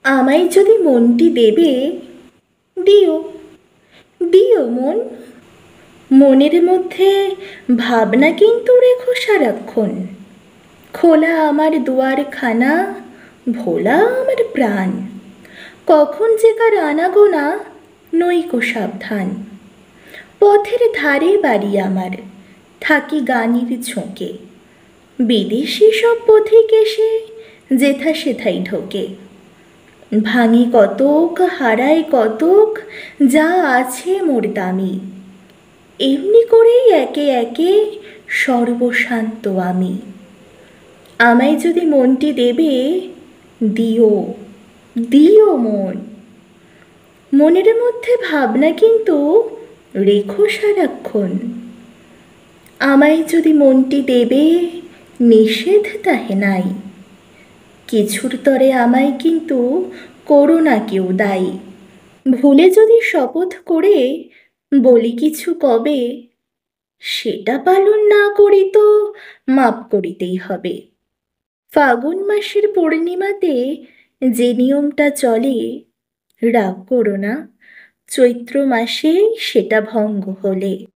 আমায় যদি মনটি দেবে, দিও, দিও মন। মনের মধ্যে ভাবনা কিন্তু রেখো সারাক্ষণ। খোলা আমার দুয়ারখানা, ভোলা আমার প্রাণ। কখন যে কার আনাগোনা, নইকো সাবধান। পথের ধারে বাড়ি আমার, থাকি গানের ঝোঁকে। বিদেশি সব পথিক এসে যেথা সেথাই ঢোকে। ভাঙি কতক, হারাই কতক, যা আছে মোর দামি। এমনি করেই একে একে সর্বশান্ত আমি। আমায় যদি মনটি দেবে, দিও, দিও মন। মনের মধ্যে ভাবনা কিন্তু রেখো সারাক্ষণ। আমায় যদি মনটি দেবে, নিষেধ তাহে নাই। কিছুর তরে আমায় কিন্তু করো না কেউ দায়ী। ভুলে যদি শপথ করে বলি কিছু কবে, সেটা পালন না করি তো মাপ করিতেই হবে। ফাগুন মাসের পূর্ণিমাতে যে নিয়মটা চলে, রাগ করো না, চৈত্র মাসে সেটা ভঙ্গ হলে।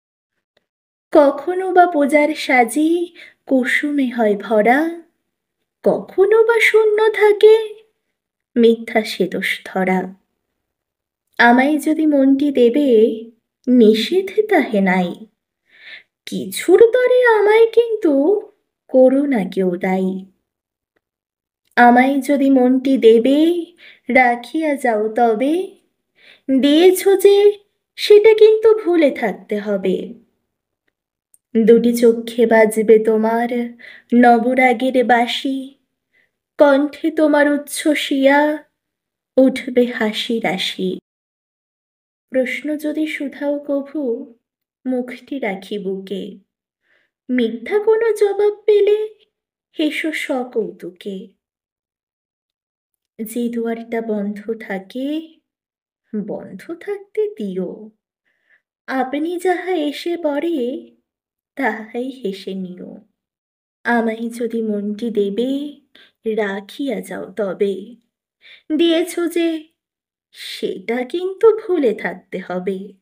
কখনো বা পূজার সাজি কুসুমে হয় ভরা, কখনো বা শূন্য থাকে, মিথ্যা সে দোষ ধরা। আমায় যদি মনটি দেবে, নিষেধ তাহে নাই। কিছুর তরে আমায় কিন্তু করো না কেউ দায়ী। আমায় যদি মনটি দেবে, রাখিয়া যাও তবে। দিয়েছ যে সেটা কিন্তু ভুলে থাকতে হবে। দুটি চক্ষে বাজবে তোমার নবরাগের বাঁশি, কণ্ঠে তোমার উচ্ছ্বসিয়া উঠবে হাসি রাশি। প্রশ্ন যদি শুধাও কভু, মুখটি রাখি বুকে। মিথ্যা কোনো জবাব পেলে হেসো সকৌতুকে। যে দুয়ারটা বন্ধ থাকে, বন্ধ থাকতে দিও। আপনি যাহা এসে পড়ে, তাহাই হেসে নিও। আমায় যদি মনটি দেবে, রাখিয়া যাও তবে। দিয়েছ যে সেটা কিন্তু ভুলে থাকতে হবে।